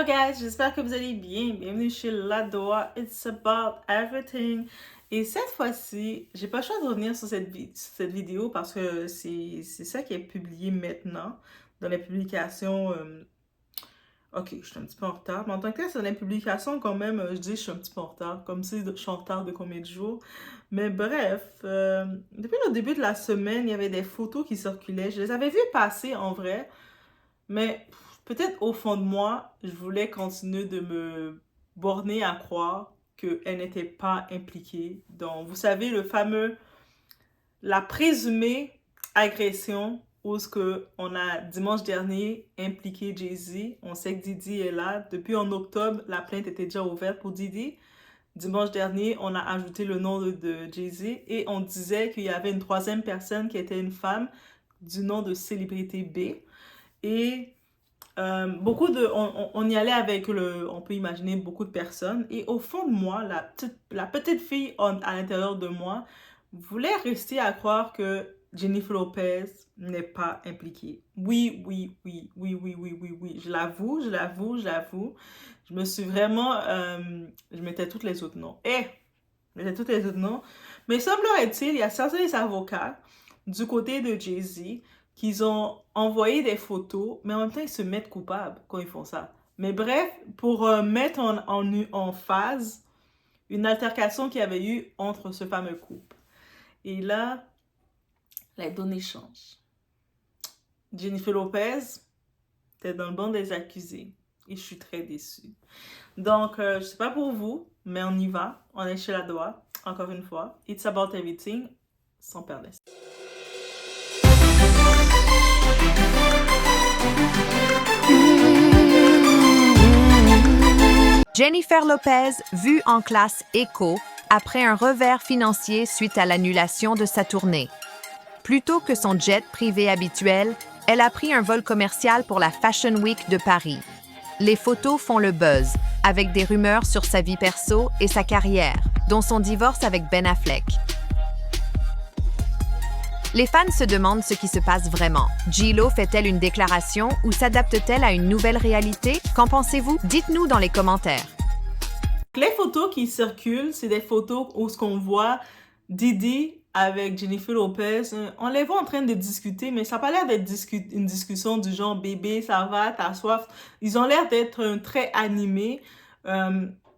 Hello guys, j'espère que vous allez bien. Bienvenue chez Ladoa, It's About Everything. Et cette fois-ci, j'ai pas le choix de revenir sur cette vidéo parce que c'est ça qui est publié maintenant dans les publications. Ok, je suis un petit peu en retard, mais en tant que tel, c'est dans les publications quand même, je dis je suis un petit peu en retard, comme si je suis en retard de combien de jours. Mais bref, depuis le début de la semaine, il y avait des photos qui circulaient. Je les avais vues passer en vrai. Mais peut-être au fond de moi, je voulais continuer de me borner à croire qu'elle n'était pas impliquée. Donc, vous savez, la présumée agression où ce que on a dimanche dernier impliqué Jay-Z. On sait que Didi est là. Depuis en octobre, la plainte était déjà ouverte pour Didi. Dimanche dernier, on a ajouté le nom de Jay-Z et on disait qu'il y avait une troisième personne qui était une femme du nom de Célébrité B. Et on y allait avec on peut imaginer beaucoup de personnes. Et au fond de moi, la petite fille à l'intérieur de moi voulait rester à croire que Jennifer Lopez n'est pas impliquée. Oui, oui, oui, oui, oui, oui, oui, oui. Je l'avoue, je l'avoue, je l'avoue. Je me suis vraiment, je mettais toutes les autres noms. Je mettais toutes les autres noms. Mais semblerait-il, il y a certains avocats du côté de Jay-Z qu'ils ont envoyé des photos, mais en même temps, ils se mettent coupables quand ils font ça. Mais bref, pour mettre en phase une altercation qu'il y avait eu entre ce fameux couple. Et là, les données changent. Jennifer Lopez était dans le banc des accusés. Et je suis très déçue. Donc, je sais pas pour vous, mais on y va. On est chez Ladoa, encore une fois. It's About Everything, sans perdre. Jennifer Lopez, vue en classe éco, après un revers financier suite à l'annulation de sa tournée. Plutôt que son jet privé habituel, elle a pris un vol commercial pour la Fashion Week de Paris. Les photos font le buzz, avec des rumeurs sur sa vie perso et sa carrière, dont son divorce avec Ben Affleck. Les fans se demandent ce qui se passe vraiment. J-Lo fait-elle une déclaration ou s'adapte-t-elle à une nouvelle réalité? Qu'en pensez-vous? Dites-nous dans les commentaires. Les photos qui circulent, c'est des photos où ce qu'on voit Didi avec Jennifer Lopez. On les voit en train de discuter, mais ça n'a pas l'air d'être une discussion du genre bébé, ça va, t'as soif. Ils ont l'air d'être très animés.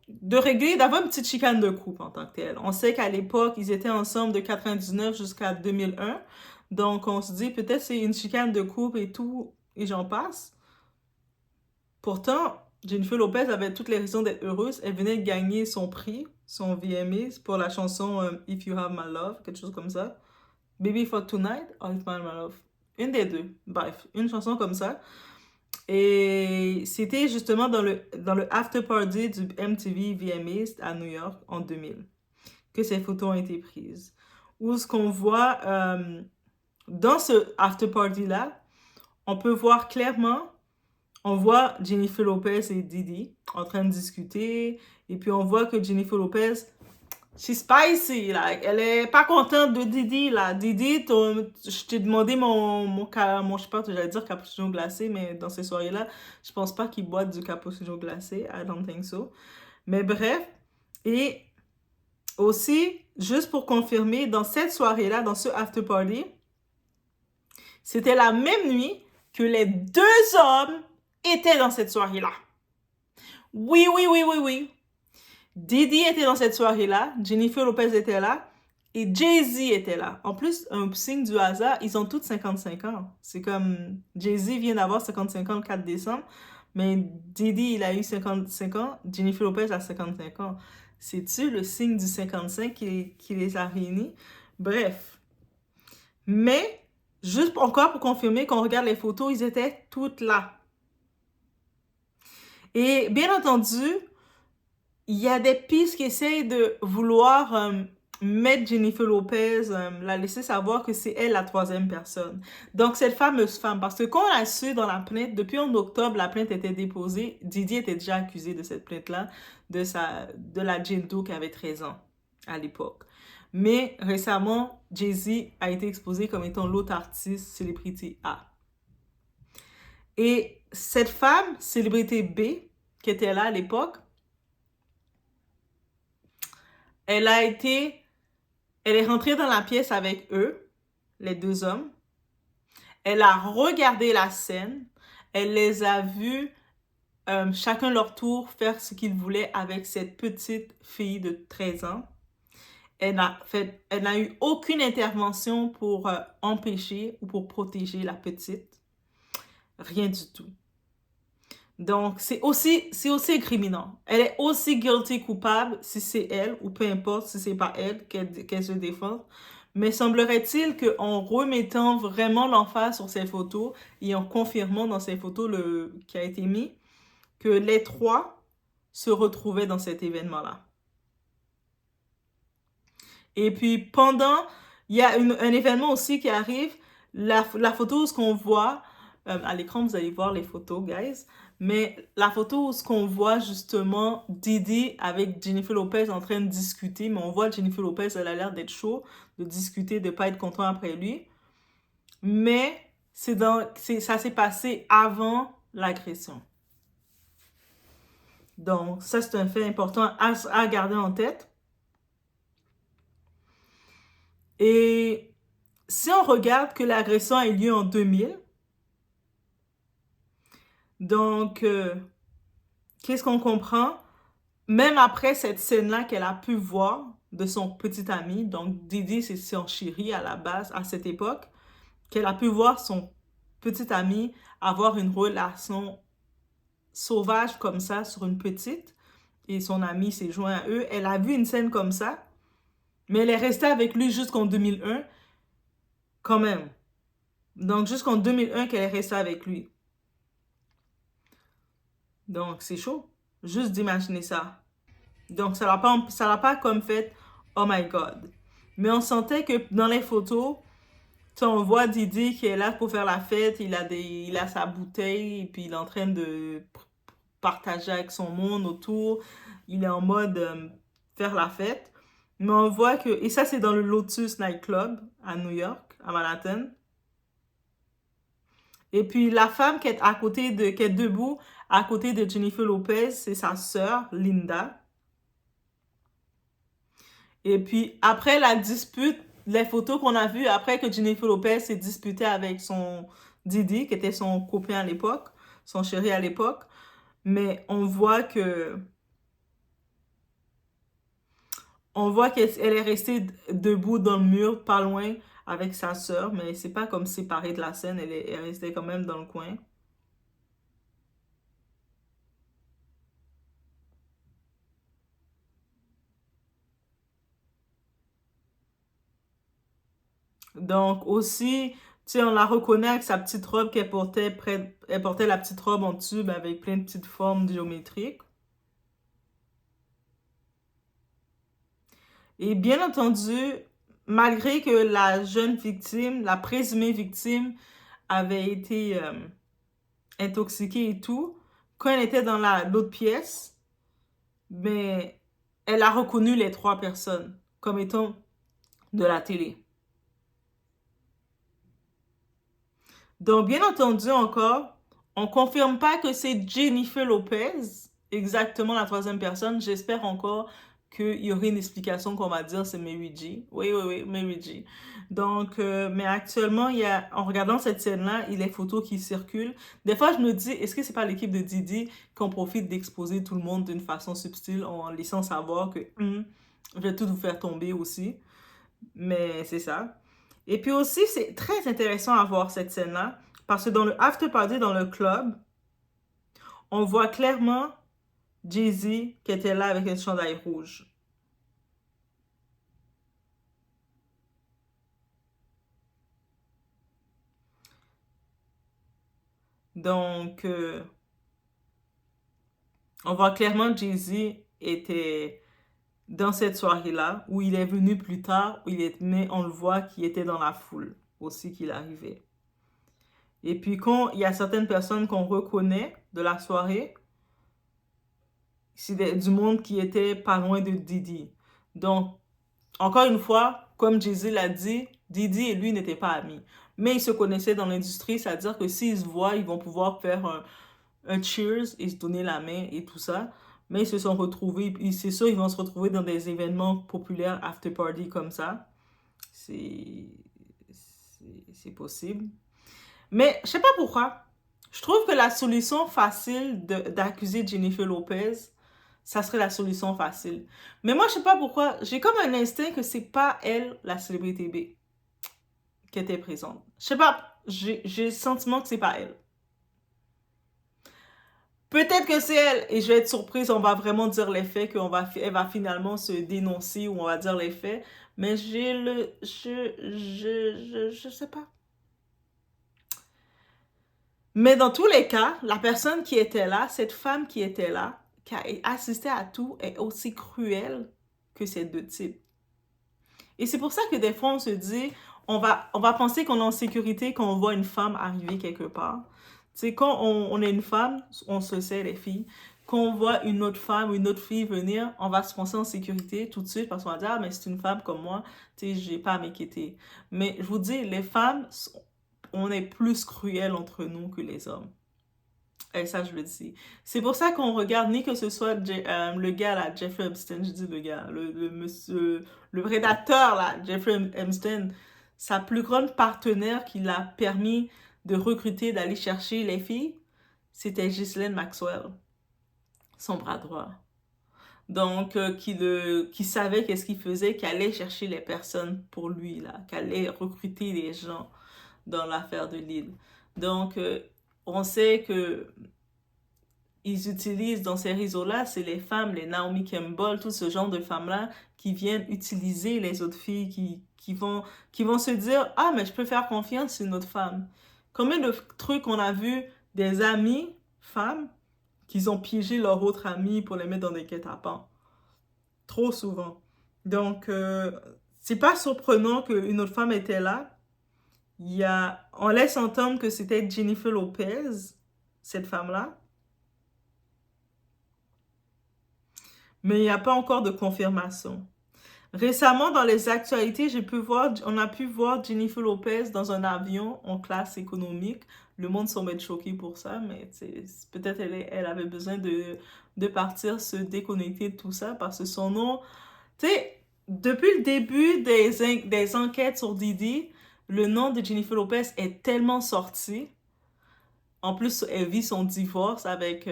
De régler, d'avoir une petite chicane de couple en tant que telle. On sait qu'à l'époque, ils étaient ensemble de 99 jusqu'à 2001. Donc, on se dit peut-être c'est une chicane de couple et tout, et j'en passe. Pourtant, Jennifer Lopez avait toutes les raisons d'être heureuse. Elle venait de gagner son prix, son VMA, pour la chanson If You Have My Love, quelque chose comme ça. Baby for Tonight or If You Have My Love. Une des deux. Bref, une chanson comme ça. Et c'était justement dans le after party du MTV VMAs à New York en 2000 que ces photos ont été prises. Où ce qu'on voit dans ce after party-là, on peut voir clairement, on voit Jennifer Lopez et Didi en train de discuter. Et puis on voit que Jennifer Lopez, she's spicy, like, elle est pas contente de Didi, là. Didi, je t'ai demandé je sais pas, j'allais dire cappuccino glacé, mais dans ces soirées-là, je pense pas qu'ils boivent du cappuccino glacé, I don't think so. Mais bref, et aussi, juste pour confirmer, dans cette soirée-là, dans ce after party, c'était la même nuit que les deux hommes étaient dans cette soirée-là. Oui, oui, oui, oui, oui. Didi était dans cette soirée-là, Jennifer Lopez était là, et Jay-Z était là. En plus, un signe du hasard, ils ont tous 55 ans. C'est comme, Jay-Z vient d'avoir 55 ans le 4 décembre, mais Didi, il a eu 55 ans, Jennifer Lopez a 55 ans. C'est-tu le signe du 55 qui les a réunis? Bref. Mais, juste encore pour confirmer, quand on regarde les photos, ils étaient toutes là. Et bien entendu, il y a des pistes qui essayent de vouloir mettre Jennifer Lopez, la laisser savoir que c'est elle la troisième personne. Donc, cette fameuse femme, parce que quand on a su dans la plainte, depuis en octobre, la plainte était déposée, Didi était déjà accusé de cette plainte-là, de la Jane Doe qui avait 13 ans à l'époque. Mais récemment, Jay-Z a été exposé comme étant l'autre artiste, célébrité A. Et cette femme, célébrité B, qui était là à l'époque, elle est rentrée dans la pièce avec eux, les deux hommes. Elle a regardé la scène. Elle les a vus chacun leur tour faire ce qu'ils voulaient avec cette petite fille de 13 ans. Elle n'a eu aucune intervention pour empêcher ou pour protéger la petite. Rien du tout. Donc, c'est aussi incriminant. Elle est aussi guilty coupable si c'est elle, ou peu importe si c'est pas elle qu'elle se défend. Mais semblerait-il qu'en remettant vraiment l'emphase sur ces photos et en confirmant dans ces photos qui a été mis, que les trois se retrouvaient dans cet événement-là. Et puis, il y a un événement aussi qui arrive, la photo où ce qu'on voit, à l'écran, vous allez voir les photos, guys, mais la photo où ce qu'on voit justement Didi avec Jennifer Lopez en train de discuter, mais on voit Jennifer Lopez, elle a l'air d'être chaud, de discuter, de pas être content après lui. Mais ça s'est passé avant l'agression. Donc, ça, c'est un fait important à garder en tête. Et si on regarde que l'agression a eu lieu en 2000, donc, qu'est-ce qu'on comprend? Même après cette scène-là qu'elle a pu voir de son petit ami, donc Didi, c'est son chéri à la base, à cette époque, qu'elle a pu voir son petit ami avoir une relation sauvage comme ça sur une petite, et son ami s'est joint à eux. Elle a vu une scène comme ça, mais elle est restée avec lui jusqu'en 2001, quand même. Donc, jusqu'en 2001 qu'elle est restée avec lui. Donc, c'est chaud. Juste d'imaginer ça. Donc, ça l'a pas comme fait, oh my God. Mais on sentait que dans les photos, on voit Didi qui est là pour faire la fête, il a sa bouteille, et puis il est en train de partager avec son monde autour. Il est en mode faire la fête. Mais on voit que, et ça c'est dans le Lotus Nightclub à New York, à Manhattan. Et puis la femme qui est debout à côté de Jennifer Lopez, c'est sa sœur, Linda. Et puis après la dispute, les photos qu'on a vues après que Jennifer Lopez s'est disputée avec son Didi, qui était son copain à l'époque, son chéri à l'époque, mais on voit qu'elle est restée debout dans le mur, pas loin, avec sa sœur, mais c'est pas comme séparée de la scène, elle est restée quand même dans le coin. Donc aussi, tu sais, on la reconnaît avec sa petite robe qu'elle portait, elle portait la petite robe en tube avec plein de petites formes géométriques. Et bien entendu, malgré que la jeune victime, la présumée victime, avait été intoxiquée et tout, quand elle était dans l'autre pièce, mais elle a reconnu les trois personnes comme étant de la télé. Donc, bien entendu encore, on confirme pas que c'est Jennifer Lopez, exactement la troisième personne. J'espère encore qu'il y aurait une explication qu'on va dire c'est Mary G. Oui, Mary G. Donc, mais actuellement, en regardant cette scène-là, il y a des photos qui circulent. Des fois, je me dis, est-ce que c'est pas l'équipe de Didi qu'on profite d'exposer tout le monde d'une façon subtile en laissant savoir que je vais tout vous faire tomber aussi. Mais c'est ça. Et puis aussi, c'est très intéressant à voir cette scène-là, parce que dans le after party, dans le club, on voit clairement Jay-Z qui était là avec un chandail rouge. Donc, on voit clairement que Jay-Z était dans cette soirée-là, où il est venu plus tard, mais on le voit qu'il était dans la foule aussi qu'il arrivait. Et puis quand il y a certaines personnes qu'on reconnaît de la soirée, c'est du monde qui était pas loin de Didi. Donc, encore une fois, comme Jay-Z l'a dit, Didi et lui n'étaient pas amis. Mais ils se connaissaient dans l'industrie, c'est-à-dire que s'ils se voient, ils vont pouvoir faire un cheers et se donner la main et tout ça. Mais ils se sont retrouvés, c'est sûr, ils vont se retrouver dans des événements populaires, after party comme ça. C'est possible. Mais je sais pas pourquoi. Je trouve que la solution facile d'accuser Jennifer Lopez, ça serait la solution facile. Mais moi, je sais pas pourquoi. J'ai comme un instinct que c'est pas elle, la célébrité B, qui était présente. Je sais pas. J'ai le sentiment que c'est pas elle. Peut-être que c'est elle, et je vais être surprise, on va vraiment dire les faits, elle va finalement se dénoncer, ou on va dire les faits, mais je sais pas. Mais dans tous les cas, la personne qui était là, cette femme qui était là, qui a assisté à tout, est aussi cruelle que ces deux types. Et c'est pour ça que des fois, on se dit, on va penser qu'on est en sécurité quand on voit une femme arriver quelque part. Tu sais, quand on est une femme, on se sait, les filles. Quand on voit une autre femme ou une autre fille venir, on va se penser en sécurité tout de suite parce qu'on va dire, ah, mais c'est une femme comme moi, tu sais, j'ai pas à m'inquiéter. Mais je vous dis, les femmes, on est plus cruelles entre nous que les hommes. Et ça, je le dis. C'est pour ça qu'on regarde, ni que ce soit le gars, là, Jeffrey Epstein, je dis le gars, le monsieur, le prédateur, là, Jeffrey Epstein, sa plus grande partenaire qui l'a permis de recruter, d'aller chercher les filles, c'était Ghislaine Maxwell, son bras droit. Donc, qui savait qu'est-ce qu'il faisait, qui allait chercher les personnes pour lui, là, qui allait recruter les gens dans l'affaire de Lille. Donc, on sait que ils utilisent dans ces réseaux-là, c'est les femmes, les Naomi Campbell, tout ce genre de femmes-là qui viennent utiliser les autres filles, qui vont se dire « Ah, mais je peux faire confiance à une autre femme. » Combien de trucs on a vu des amis, femmes, qui ont piégé leur autre amie pour les mettre dans des guet-apens. Trop souvent. Donc, c'est pas surprenant qu'une autre femme était là. On laisse entendre que c'était Jennifer Lopez, cette femme-là. Mais il n'y a pas encore de confirmation. Récemment, dans les actualités, on a pu voir Jennifer Lopez dans un avion en classe économique. Le monde semble être choqué pour ça, mais peut-être elle avait besoin de partir, se déconnecter de tout ça, parce que son nom... Tu sais, depuis le début des enquêtes sur Didi, le nom de Jennifer Lopez est tellement sorti. En plus, elle vit son divorce avec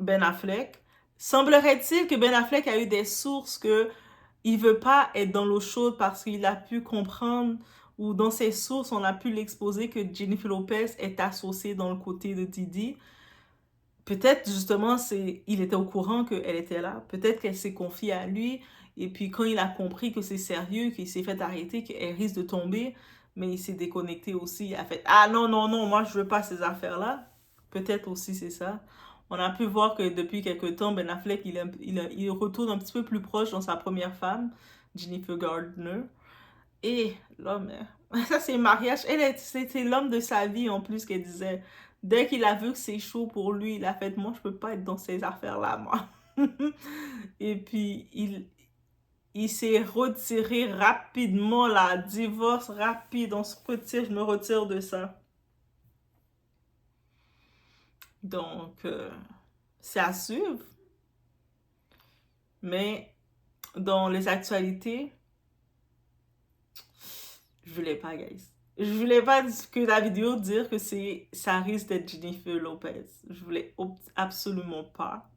Ben Affleck. Semblerait-il que Ben Affleck a eu des sources que il veut pas être dans l'eau chaude parce qu'il a pu comprendre, ou dans ses sources, on a pu l'exposer que Jennifer Lopez est associée dans le côté de Didi. Peut-être, justement, il était au courant qu'elle était là. Peut-être qu'elle s'est confiée à lui. Et puis, quand il a compris que c'est sérieux, qu'il s'est fait arrêter, qu'elle risque de tomber, mais il s'est déconnecté aussi. Il a fait « Ah non, non, non, moi, je veux pas ces affaires-là. » Peut-être aussi, c'est ça. On a pu voir que depuis quelque temps, Ben Affleck, il retourne un petit peu plus proche dans sa première femme, Jennifer Gardner. Et l'homme, ça c'est mariage. C'était l'homme de sa vie en plus qu'elle disait. Dès qu'il a vu que c'est chaud pour lui, il a fait, moi je peux pas être dans ces affaires-là, moi. Et puis il s'est retiré rapidement, là, divorce rapide, on se retire, je me retire de ça. Donc, c'est à suivre. Mais dans les actualités, je voulais pas, guys. Je voulais pas que la vidéo dire que ça risque d'être Jennifer Lopez. Je voulais absolument pas.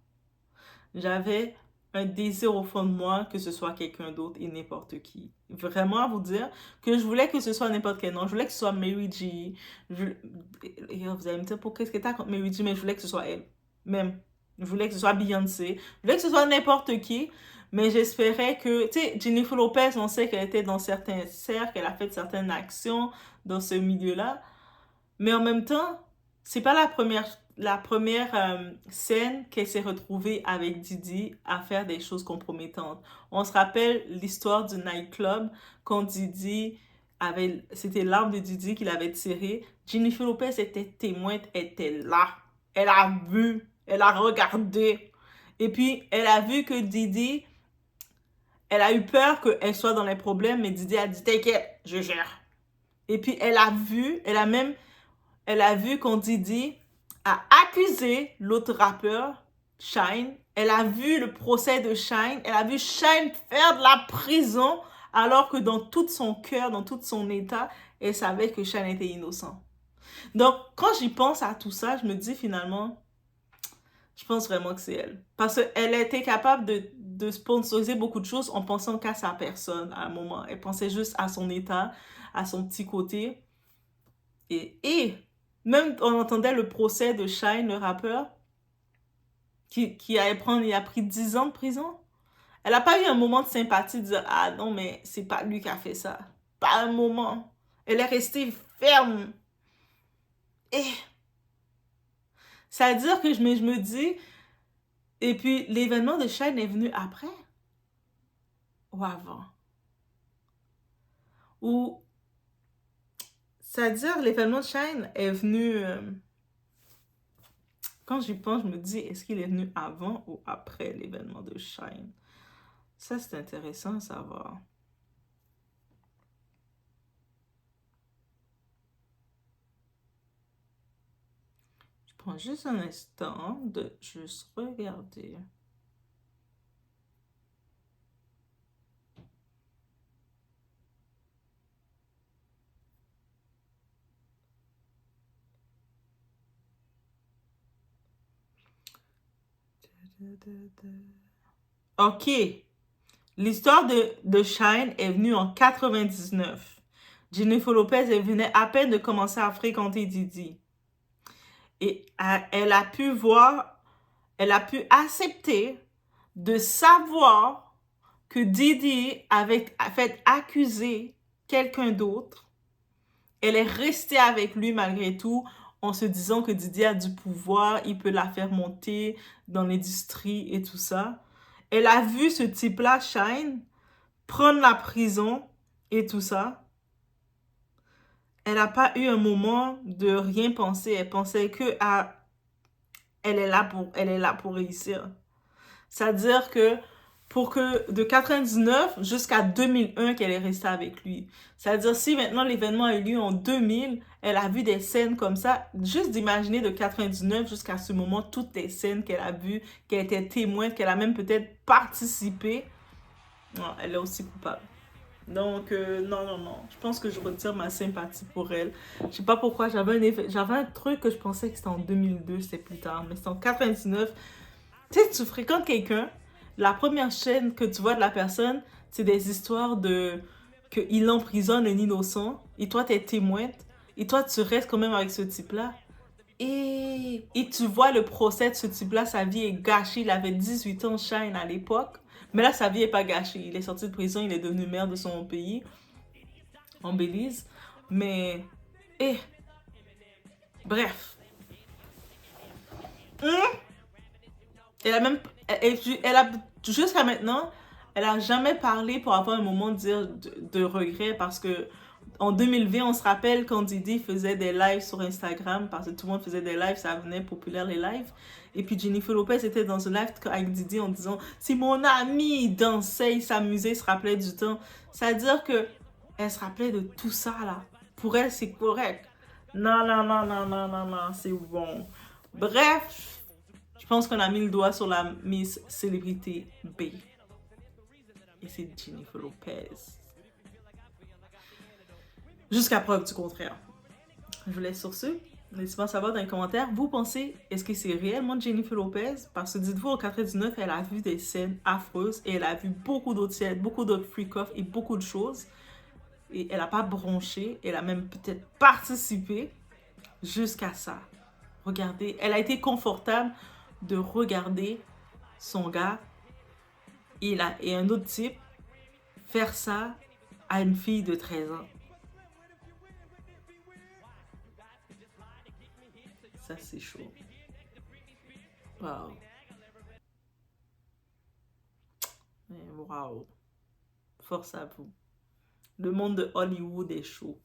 J'avais un désir au fond de moi que ce soit quelqu'un d'autre et n'importe qui. Vraiment à vous dire que je voulais que ce soit n'importe quel nom. Je voulais que ce soit Mary J. Et vous allez me dire, pour qu'est-ce que t'as contre Mary J? Mais je voulais que ce soit elle. Même. Je voulais que ce soit Beyoncé. Je voulais que ce soit n'importe qui. Mais j'espérais que, tu sais, Jennifer Lopez, on sait qu'elle était dans certains cercles, qu'elle a fait certaines actions dans ce milieu-là. Mais en même temps, c'est pas la première scène qu'elle s'est retrouvée avec Didi à faire des choses compromettantes. On se rappelle l'histoire du nightclub quand c'était l'arme de Didi qu'il avait tiré. Jennifer Lopez était témoin, était là. Elle a vu, elle a regardé. Et puis, elle a vu que Didi, elle a eu peur qu'elle soit dans les problèmes, mais Didi a dit, t'inquiète, je gère. Et puis, elle a vu quand Didi a accusé l'autre rappeur, Shine. Elle a vu le procès de Shine. Elle a vu Shine faire de la prison alors que dans tout son cœur, dans tout son état, elle savait que Shine était innocent. Donc, quand j'y pense à tout ça, je me dis finalement, je pense vraiment que c'est elle. Parce qu'elle était capable de sponsoriser beaucoup de choses en pensant qu'à sa personne à un moment. Elle pensait juste à son état, à son petit côté. Et même on entendait le procès de Shine, le rappeur, qui allait prendre, il a pris 10 ans de prison. Elle n'a pas eu un moment de sympathie de dire, ah non, mais c'est pas lui qui a fait ça. Pas un moment. Elle est restée ferme. Et ça veut dire que je me dis, et puis l'événement de Shine est venu après ou avant. Ou ça veut dire l'événement de Shine est venu, quand j'y pense, je me dis, est-ce qu'il est venu avant ou après l'événement de Shine? Ça, c'est intéressant à savoir. Je prends juste un instant de juste regarder. OK. L'histoire de Shine est venue en 99. Jennifer Lopez, elle venait à peine de commencer à fréquenter Diddy. Et elle a pu voir, elle a pu accepter de savoir que Diddy avait fait accuser quelqu'un d'autre. Elle est restée avec lui malgré tout en se disant que Diddy a du pouvoir, il peut la faire monter dans l'industrie et tout ça. Elle a vu ce type-là, Shine, prendre la prison et tout ça. Elle n'a pas eu un moment de rien penser. Elle pensait que elle est là pour réussir. C'est-à-dire que pour que de 99 jusqu'à 2001 qu'elle est restée avec lui. C'est-à-dire si maintenant l'événement a eu lieu en 2000, elle a vu des scènes comme ça, juste d'imaginer de 99 jusqu'à ce moment toutes les scènes qu'elle a vues, qu'elle était témoin, qu'elle a même peut-être participé. Non, elle est aussi coupable. Donc, non, non, non. Je pense que je retire ma sympathie pour elle. Je sais pas pourquoi. J'avais un truc que je pensais que c'était en 2002, c'était plus tard. Mais c'était en 99. Tu sais, tu fréquentes quelqu'un, la première chaîne que tu vois de la personne, c'est des histoires de qu'il emprisonne un innocent, et toi, t'es témoin, et toi, tu restes quand même avec ce type-là. Et tu vois le procès de ce type-là, sa vie est gâchée. Il avait 18 ans, Shine, à l'époque. Mais là, sa vie est pas gâchée. Il est sorti de prison, il est devenu maire de son pays, en Belize. Mais, eh, bref. Hum, Elle a même, elle a, jusqu'à maintenant, elle a jamais parlé pour avoir un moment de regret parce que en 2020, on se rappelle quand Didi faisait des lives sur Instagram parce que tout le monde faisait des lives, ça venait populaire les lives. Et puis Jennifer Lopez était dans un live avec Didi en disant si mon ami il dansait, il s'amusait, il se rappelait du temps. C'est-à-dire que elle se rappelait de tout ça là. Pour elle, c'est correct. Non, non, non, non, non, non, non, c'est bon. Bref, je pense qu'on a mis le doigt sur la Miss Célébrité B. Et c'est Jennifer Lopez. Jusqu'à preuve du contraire. Je vous laisse sur ce. Laissez-moi savoir dans les commentaires. Vous pensez, est-ce que c'est réellement Jennifer Lopez? Parce que dites-vous, en 99, elle a vu des scènes affreuses et elle a vu beaucoup d'autres scènes, beaucoup d'autres freak-off et beaucoup de choses. Et elle n'a pas bronché. Elle a même peut-être participé jusqu'à ça. Regardez, elle a été confortable de regarder son gars et un autre type faire ça à une fille de 13 ans. Ça, c'est chaud. Wow. Wow. Force à vous. Le monde de Hollywood est chaud.